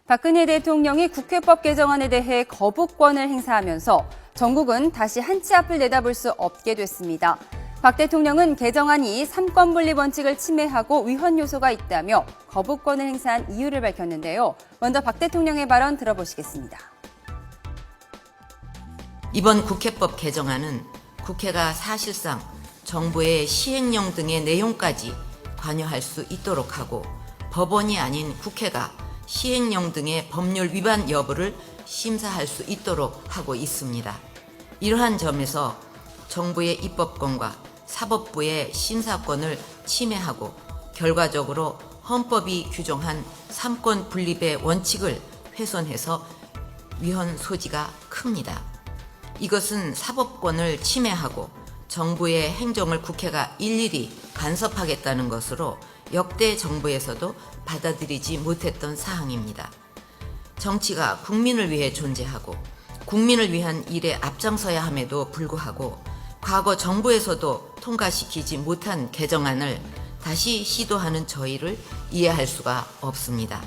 박근혜 대통령이 국회법 개정안에 대해 거부권을 행사하면서 전국은 다시 한 치 앞을 내다볼 수 없게 됐습니다. 박 대통령은 개정안이 삼권분립 원칙을 침해하고 위헌 요소가 있다며 거부권을 행사한 이유를 밝혔는데요. 먼저 박 대통령의 발언 들어보시겠습니다. 이번 국회법 개정안은 국회가 사실상 정부의 시행령 등의 내용까지 관여할 수 있도록 하고 법원이 아닌 국회가 시행령 등의 법률 위반 여부를 심사할 수 있도록 하고 있습니다. 이러한 점에서 정부의 입법권과 사법부의 심사권을 침해하고 결과적으로 헌법이 규정한 삼권 분립의 원칙을 훼손해서 위헌 소지가 큽니다. 이것은 사법권을 침해하고 정부의 행정을 국회가 일일이 간섭하겠다는 것으로 역대 정부에서도 받아들이지 못했던 사항입니다. 정치가 국민을 위해 존재하고 국민을 위한 일에 앞장서야 함에도 불구하고 과거 정부에서도 통과시키지 못한 개정안을 다시 시도하는 저희를 이해할 수가 없습니다.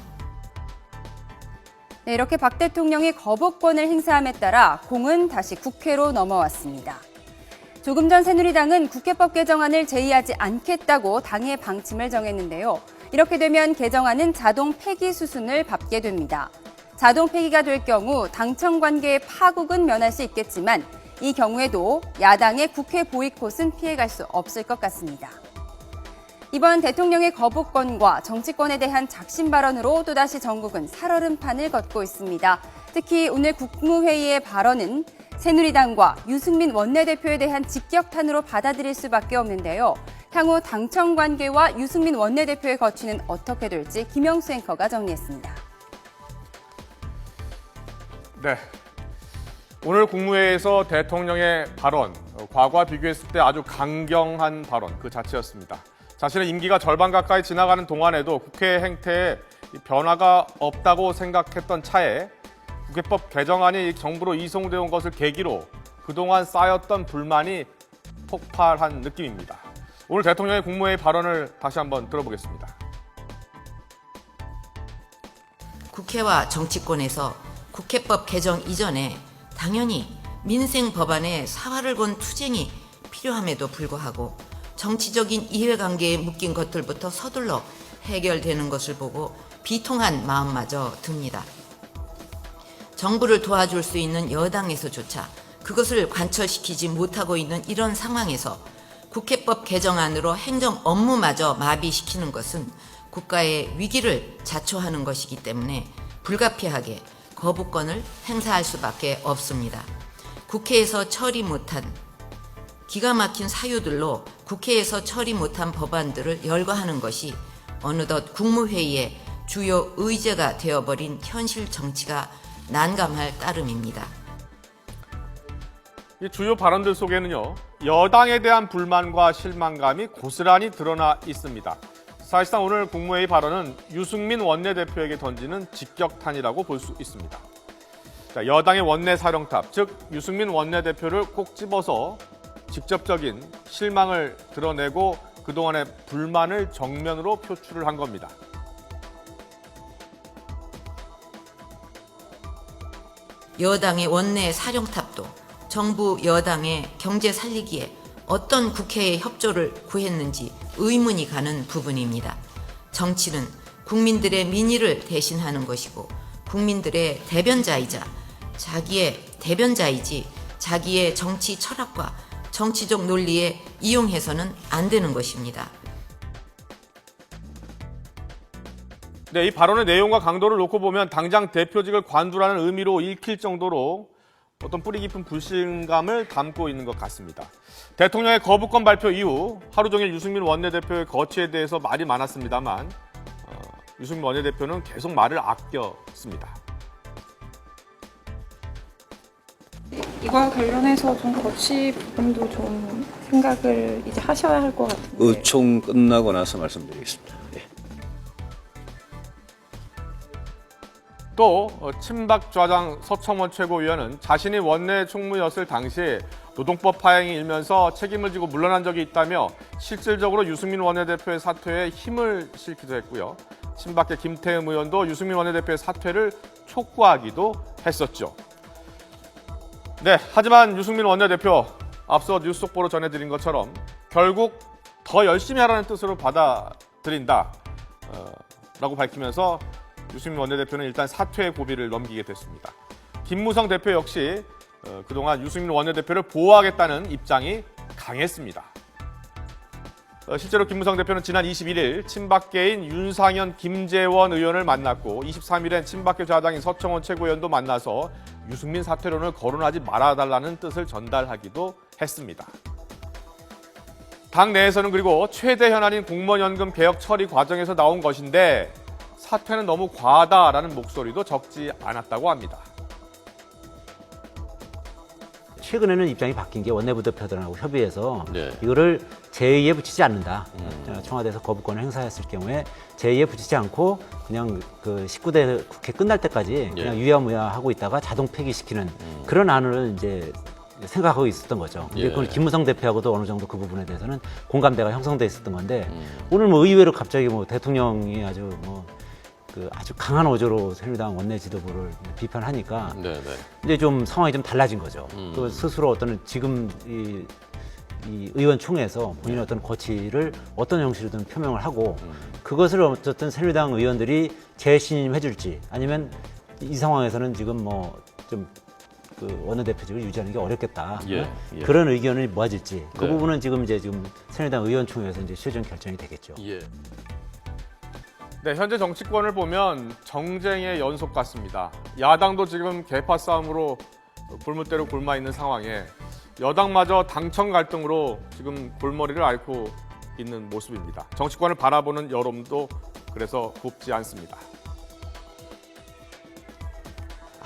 네, 이렇게 박 대통령이 거부권을 행사함에 따라 공은 다시 국회로 넘어왔습니다. 조금 전 새누리당은 국회법 개정안을 제의하지 않겠다고 당의 방침을 정했는데요. 이렇게 되면 개정안은 자동 폐기 수순을 밟게 됩니다. 자동 폐기가 될 경우 당청 관계의 파국은 면할 수 있겠지만 이 경우에도 야당의 국회 보이콧은 피해갈 수 없을 것 같습니다. 이번 대통령의 거부권과 정치권에 대한 작심 발언으로 또다시 전국은 살얼음판을 걷고 있습니다. 특히 오늘 국무회의의 발언은 새누리당과 유승민 원내대표에 대한 직격탄으로 받아들일 수밖에 없는데요. 향후 당청 관계와 유승민 원내대표의 거취는 어떻게 될지 김영수 앵커가 정리했습니다. 네, 오늘 국무회의에서 대통령의 발언, 과거와 비교했을 때 아주 강경한 발언 그 자체였습니다. 자신의 임기가 절반 가까이 지나가는 동안에도 국회 행태에 변화가 없다고 생각했던 차에 국회법 개정안이 정부로 이송되어 온 것을 계기로 그동안 쌓였던 불만이 폭발한 느낌입니다. 오늘 대통령의 국무회의 발언을 다시 한번 들어보겠습니다. 국회와 정치권에서 국회법 개정 이전에 당연히 민생 법안에 사활을 건 투쟁이 필요함에도 불구하고 정치적인 이해관계에 묶인 것들부터 서둘러 해결되는 것을 보고 비통한 마음마저 듭니다. 정부를 도와줄 수 있는 여당에서조차 그것을 관철시키지 못하고 있는 이런 상황에서 국회법 개정안으로 행정 업무마저 마비시키는 것은 국가의 위기를 자초하는 것이기 때문에 불가피하게 거부권을 행사할 수밖에 없습니다. 국회에서 처리 못한 기가 막힌 사유들로 국회에서 처리 못한 법안들을 열거하는 것이 어느덧 국무회의의 주요 의제가 되어버린 현실 정치가 난감할 따름입니다. 이 주요 발언들 속에는요, 여당에 대한 불만과 실망감이 고스란히 드러나 있습니다. 사실상 오늘 국무회의 발언은 유승민 원내대표에게 던지는 직격탄이라고 볼 수 있습니다. 자, 여당의 원내 사령탑, 즉 유승민 원내대표를 꼭 집어서 직접적인 실망을 드러내고 그동안의 불만을 정면으로 표출을 한 겁니다. 여당의 원내 사령탑도 정부 여당의 경제 살리기에 어떤 국회의 협조를 구했는지 의문이 가는 부분입니다. 정치는 국민들의 민의를 대신하는 것이고 국민들의 대변자이자 자기의 대변자이지 자기의 정치 철학과 정치적 논리에 이용해서는 안 되는 것입니다. 네, 이 발언의 내용과 강도를 놓고 보면 당장 대표직을 관두라는 의미로 읽힐 정도로 어떤 뿌리 깊은 불신감을 담고 있는 것 같습니다. 대통령의 거부권 발표 이후 하루 종일 유승민 원내대표의 거취에 대해서 말이 많았습니다만 유승민 원내대표는 계속 말을 아꼈습니다. 이와 관련해서 좀 거취 부분도 좀 생각을 이제 하셔야 할 것 같은데. 의총 끝나고 나서 말씀드리겠습니다. 예. 또 친박 좌장 서청원 최고위원은 자신이 원내 총무였을 당시에 노동법 파행이 일면서 책임을 지고 물러난 적이 있다며 실질적으로 유승민 원내대표의 사퇴에 힘을 실기도 했고요. 친박계 김태흠 의원도 유승민 원내대표의 사퇴를 촉구하기도 했었죠. 네, 하지만 유승민 원내대표 앞서 뉴스 속보로 전해드린 것처럼 결국 더 열심히 하라는 뜻으로 받아들인다 라고 밝히면서 유승민 원내대표는 일단 사퇴의 고비를 넘기게 됐습니다. 김무성 대표 역시 그동안 유승민 원내대표를 보호하겠다는 입장이 강했습니다. 실제로 김무성 대표는 지난 21일 친박계인 윤상현, 김재원 의원을 만났고 23일엔 친박계 좌당인 서청원 최고위원도 만나서 유승민 사퇴론을 거론하지 말아달라는 뜻을 전달하기도 했습니다. 당 내에서는 그리고 최대 현안인 공무원연금 개혁 처리 과정에서 나온 것인데 사퇴는 너무 과하다라는 목소리도 적지 않았다고 합니다. 최근에는 입장이 바뀐 게 원내부대표들하고 협의해서 네. 이거를 제2에 붙이지 않는다. 청와대에서 거부권을 행사했을 경우에 제2에 붙이지 않고 그냥 그 19대 국회 끝날 때까지 그냥 유야무야 하고 있다가 자동 폐기시키는 그런 안을 이제 생각하고 있었던 거죠. 근데 그걸 김무성 대표하고도 어느 정도 그 부분에 대해서는 공감대가 형성돼 있었던 건데 오늘 뭐 의외로 갑자기 뭐 대통령이 아주 아주 강한 어조로 새누리당 원내 지도부를 비판하니까 이제 좀 상황이 좀 달라진 거죠. 또 스스로 어떤 지금 이 의원총회에서 본인의 어떤 거취를 어떤 형식으로든 표명을 하고 그것을 어쨌든 새누리당 의원들이 재신임해 줄지 아니면 이 상황에서는 지금 뭐 좀 그 원내대표직을 유지하는 게 어렵겠다. 그런 의견이 모아질지 그 부분은 지금 새누리당 의원총회에서 이제 최종 결정이 되겠죠. 네, 현재 정치권을 보면 정쟁의 연속 같습니다. 야당도 지금 계파 싸움으로 골무대로 골마 있는 상황에 여당마저 당청 갈등으로 지금 골머리를 앓고 있는 모습입니다. 정치권을 바라보는 여론도 그래서 곱지 않습니다.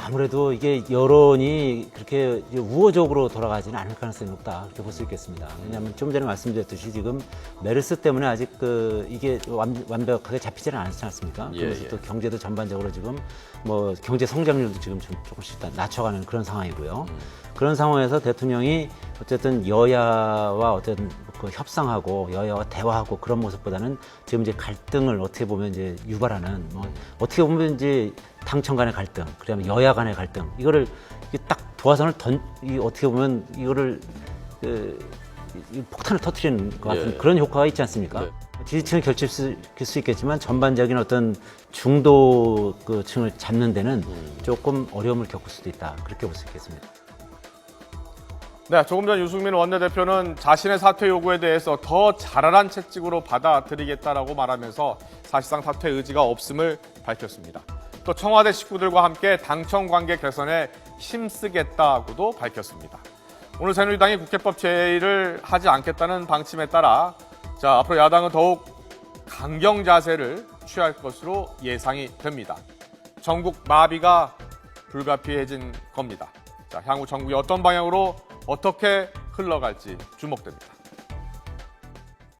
아무래도 이게 여론이 그렇게 우호적으로 돌아가지는 않을 가능성이 높다 그렇게 볼 수 있겠습니다. 왜냐하면 좀 전에 말씀드렸듯이 지금 메르스 때문에 아직 이게 완벽하게 잡히지는 않지 않습니까? 그래서 또 경제도 전반적으로 지금 뭐 경제 성장률도 지금 좀 조금씩 낮춰가는 그런 상황이고요. 그런 상황에서 대통령이 어쨌든 여야와 어떤 그 협상하고 여야와 대화하고 그런 모습보다는 지금 이제 갈등을 어떻게 보면 이제 유발하는 어떻게 보면 이제 당청 간의 갈등, 그다음에 여야 간의 갈등 이거를 딱 도화선을 어떻게 보면 이거를 폭탄을 터뜨리는 것 같은 그런 효과가 있지 않습니까? 지지층을 결집시킬 수 있겠지만 전반적인 어떤 중도층을 잡는 데는 조금 어려움을 겪을 수도 있다 그렇게 볼 수 있겠습니다. 네, 조금 전 유승민 원내대표는 자신의 사퇴 요구에 대해서 더 자잘한 채찍으로 받아들이겠다라고 말하면서 사실상 사퇴 의지가 없음을 밝혔습니다. 또 청와대 식구들과 함께 당청 관계 개선에 힘쓰겠다고도 밝혔습니다. 오늘 새누리당이 국회법 제의를 하지 않겠다는 방침에 따라 앞으로 야당은 더욱 강경 자세를 취할 것으로 예상이 됩니다. 전국 마비가 불가피해진 겁니다. 향후 전국이 어떤 방향으로 어떻게 흘러갈지 주목됩니다.